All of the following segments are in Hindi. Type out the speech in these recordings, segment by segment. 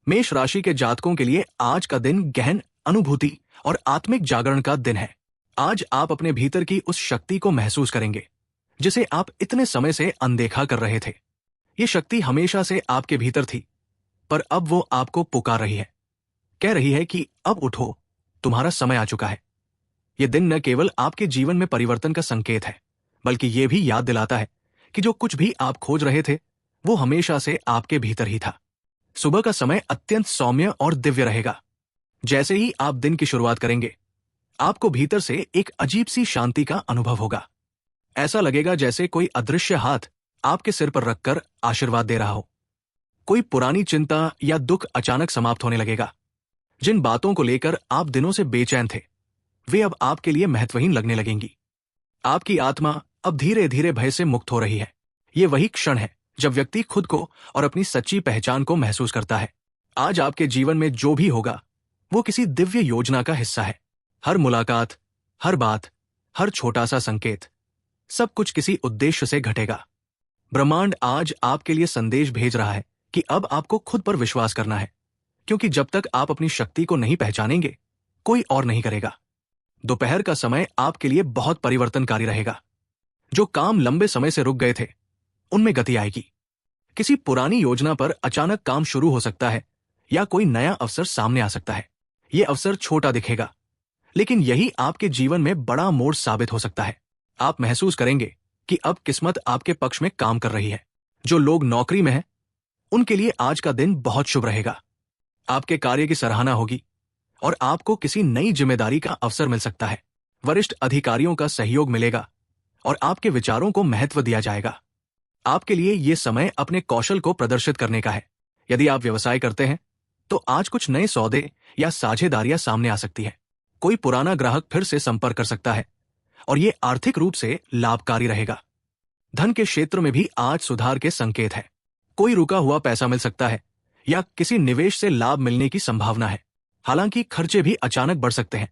मेष राशि के जातकों के लिए आज का दिन गहन अनुभूति और आत्मिक जागरण का दिन है। आज आप अपने भीतर की उस शक्ति को महसूस करेंगे जिसे आप इतने समय से अनदेखा कर रहे थे। ये शक्ति हमेशा से आपके भीतर थी, पर अब वो आपको पुकार रही है, कह रही है कि अब उठो, तुम्हारा समय आ चुका है। ये दिन न केवल आपके जीवन में परिवर्तन का संकेत है, बल्कि ये भी याद दिलाता है कि जो कुछ भी आप खोज रहे थे वो हमेशा से आपके भीतर ही था। सुबह का समय अत्यंत सौम्य और दिव्य रहेगा। जैसे ही आप दिन की शुरुआत करेंगे, आपको भीतर से एक अजीब सी शांति का अनुभव होगा। ऐसा लगेगा जैसे कोई अदृश्य हाथ आपके सिर पर रखकर आशीर्वाद दे रहा हो। कोई पुरानी चिंता या दुख अचानक समाप्त होने लगेगा। जिन बातों को लेकर आप दिनों से बेचैन थे, वे अब आपके लिए महत्वहीन लगने लगेंगी। आपकी आत्मा अब धीरे धीरे भय से मुक्त हो रही है। ये वही क्षण है जब व्यक्ति खुद को और अपनी सच्ची पहचान को महसूस करता है। आज आपके जीवन में जो भी होगा वो किसी दिव्य योजना का हिस्सा है। हर मुलाकात, हर बात, हर छोटा सा संकेत, सब कुछ किसी उद्देश्य से घटेगा। ब्रह्मांड आज आपके लिए संदेश भेज रहा है कि अब आपको खुद पर विश्वास करना है, क्योंकि जब तक आप अपनी शक्ति को नहीं पहचानेंगे, कोई और नहीं करेगा। दोपहर का समय आपके लिए बहुत परिवर्तनकारी रहेगा। जो काम लंबे समय से रुक गए थे, उनमें गति आएगी। किसी पुरानी योजना पर अचानक काम शुरू हो सकता है या कोई नया अवसर सामने आ सकता है। यह अवसर छोटा दिखेगा, लेकिन यही आपके जीवन में बड़ा मोड़ साबित हो सकता है। आप महसूस करेंगे कि अब किस्मत आपके पक्ष में काम कर रही है। जो लोग नौकरी में हैं, उनके लिए आज का दिन बहुत शुभ रहेगा। आपके कार्य की सराहना होगी और आपको किसी नई जिम्मेदारी का अवसर मिल सकता है। वरिष्ठ अधिकारियों का सहयोग मिलेगा और आपके विचारों को महत्व दिया जाएगा। आपके लिए यह समय अपने कौशल को प्रदर्शित करने का है। यदि आप व्यवसाय करते हैं तो आज कुछ नए सौदे या साझेदारियां सामने आ सकती है। कोई पुराना ग्राहक फिर से संपर्क कर सकता है और ये आर्थिक रूप से लाभकारी रहेगा। धन के क्षेत्र में भी आज सुधार के संकेत है। कोई रुका हुआ पैसा मिल सकता है या किसी निवेश से लाभ मिलने की संभावना है। हालांकि खर्चे भी अचानक बढ़ सकते हैं,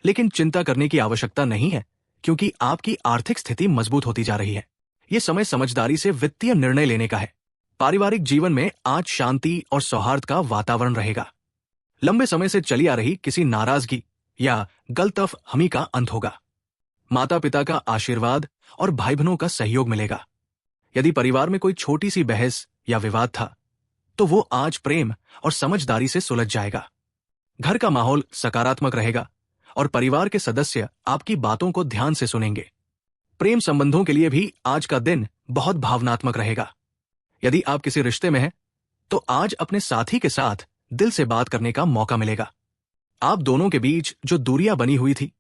लेकिन चिंता करने की आवश्यकता नहीं है, क्योंकि आपकी आर्थिक स्थिति मजबूत होती जा रही है। ये समय समझदारी से वित्तीय निर्णय लेने का है। पारिवारिक जीवन में आज शांति और सौहार्द का वातावरण रहेगा। लंबे समय से चली आ रही किसी नाराजगी या गलतफहमी का अंत होगा। माता पिता का आशीर्वाद और भाई बहनों का सहयोग मिलेगा। यदि परिवार में कोई छोटी सी बहस या विवाद था, तो वो आज प्रेम और समझदारी से सुलझ जाएगा। घर का माहौल सकारात्मक रहेगा और परिवार के सदस्य आपकी बातों को ध्यान से सुनेंगे। प्रेम संबंधों के लिए भी आज का दिन बहुत भावनात्मक रहेगा। यदि आप किसी रिश्ते में हैं, तो आज अपने साथी के साथ दिल से बात करने का मौका मिलेगा। आप दोनों के बीच जो दूरियां बनी हुई थी,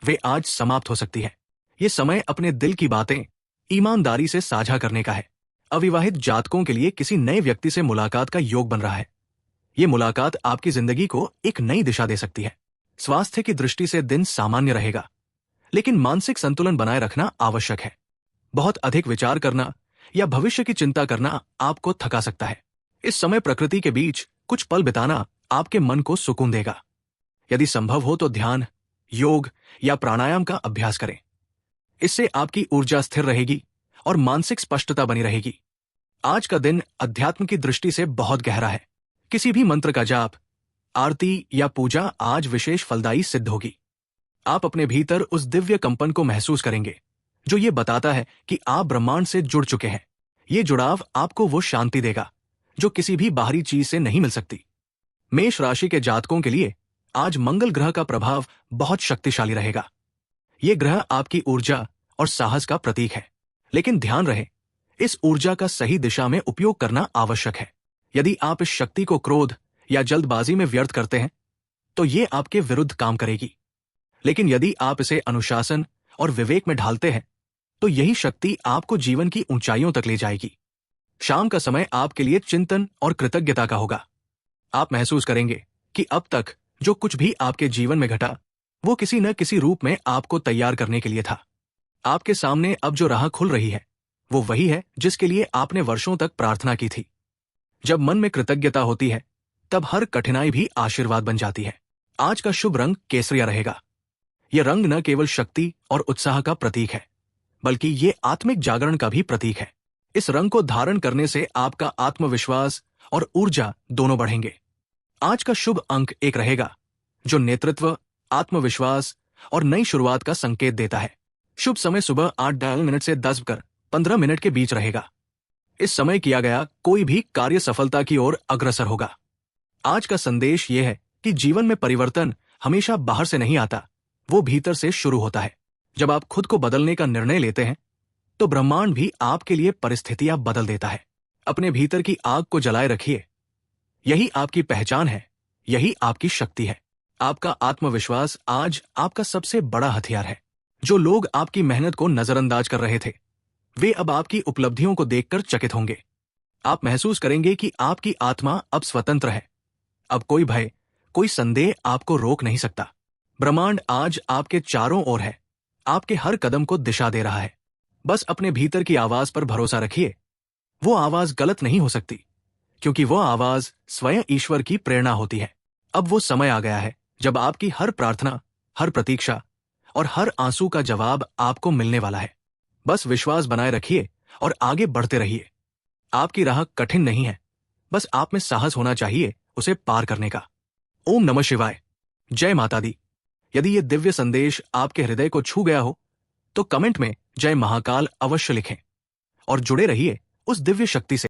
वे आज समाप्त हो सकती है। ये समय अपने दिल की बातें ईमानदारी से साझा करने का है। अविवाहित जातकों के लिए किसी नए व्यक्ति से मुलाकात का योग बन रहा है। ये मुलाकात आपकी जिंदगी को एक नई दिशा दे सकती है। स्वास्थ्य की दृष्टि से दिन सामान्य रहेगा, लेकिन मानसिक संतुलन बनाए रखना आवश्यक है। बहुत अधिक विचार करना या भविष्य की चिंता करना आपको थका सकता है। इस समय प्रकृति के बीच कुछ पल बिताना आपके मन को सुकून देगा। यदि संभव हो तो ध्यान, योग या प्राणायाम का अभ्यास करें। इससे आपकी ऊर्जा स्थिर रहेगी और मानसिक स्पष्टता बनी रहेगी। आज का दिन अध्यात्म की दृष्टि से बहुत गहरा है। किसी भी मंत्र का जाप, आरती या पूजा आज विशेष फलदायी सिद्ध होगी। आप अपने भीतर उस दिव्य कंपन को महसूस करेंगे जो ये बताता है कि आप ब्रह्मांड से जुड़ चुके हैं। ये जुड़ाव आपको वो शांति देगा जो किसी भी बाहरी चीज से नहीं मिल सकती। मेष राशि के जातकों के लिए आज मंगल ग्रह का प्रभाव बहुत शक्तिशाली रहेगा। ये ग्रह आपकी ऊर्जा और साहस का प्रतीक है, लेकिन ध्यान रहे, इस ऊर्जा का सही दिशा में उपयोग करना आवश्यक है। यदि आप इस शक्ति को क्रोध या जल्दबाजी में व्यर्थ करते हैं, तो ये आपके विरुद्ध काम करेगी। लेकिन यदि आप इसे अनुशासन और विवेक में ढालते हैं, तो यही शक्ति आपको जीवन की ऊंचाइयों तक ले जाएगी। शाम का समय आपके लिए चिंतन और कृतज्ञता का होगा। आप महसूस करेंगे कि अब तक जो कुछ भी आपके जीवन में घटा, वो किसी न किसी रूप में आपको तैयार करने के लिए था। आपके सामने अब जो राह खुल रही है, वो वही है जिसके लिए आपने वर्षों तक प्रार्थना की थी। जब मन में कृतज्ञता होती है, तब हर कठिनाई भी आशीर्वाद बन जाती है। आज का शुभ रंग केसरिया रहेगा। यह रंग न केवल शक्ति और उत्साह का प्रतीक है, बल्कि ये आत्मिक जागरण का भी प्रतीक है। इस रंग को धारण करने से आपका आत्मविश्वास और ऊर्जा दोनों बढ़ेंगे। आज का शुभ अंक 1 रहेगा, जो नेतृत्व, आत्मविश्वास और नई शुरुआत का संकेत देता है। शुभ समय सुबह 8 से 10:15 के बीच रहेगा। इस समय किया गया कोई भी कार्य सफलता की ओर अग्रसर होगा। आज का संदेश यह है कि जीवन में परिवर्तन हमेशा बाहर से नहीं आता, वो भीतर से शुरू होता है। जब आप खुद को बदलने का निर्णय लेते हैं, तो ब्रह्मांड भी आपके लिए परिस्थितियां बदल देता है। अपने भीतर की आग को जलाए रखिए। यही आपकी पहचान है, यही आपकी शक्ति है। आपका आत्मविश्वास आज आपका सबसे बड़ा हथियार है। जो लोग आपकी मेहनत को नजरअंदाज कर रहे थे, वे अब आपकी उपलब्धियों को देखकर चकित होंगे। आप महसूस करेंगे कि आपकी आत्मा अब स्वतंत्र है। अब कोई भय, कोई संदेह आपको रोक नहीं सकता। ब्रह्मांड आज आपके चारों ओर है, आपके हर कदम को दिशा दे रहा है। बस अपने भीतर की आवाज पर भरोसा रखिए। वो आवाज गलत नहीं हो सकती, क्योंकि वो आवाज स्वयं ईश्वर की प्रेरणा होती है। अब वो समय आ गया है जब आपकी हर प्रार्थना, हर प्रतीक्षा और हर आंसू का जवाब आपको मिलने वाला है। बस विश्वास बनाए रखिए और आगे बढ़ते रहिए। आपकी राह कठिन नहीं है, बस आप में साहस होना चाहिए उसे पार करने का। ओम नमः शिवाय। जय माता दी। यदि ये दिव्य संदेश आपके हृदय को छू गया हो, तो कमेंट में जय महाकाल अवश्य लिखें और जुड़े रहिए उस दिव्य शक्ति से।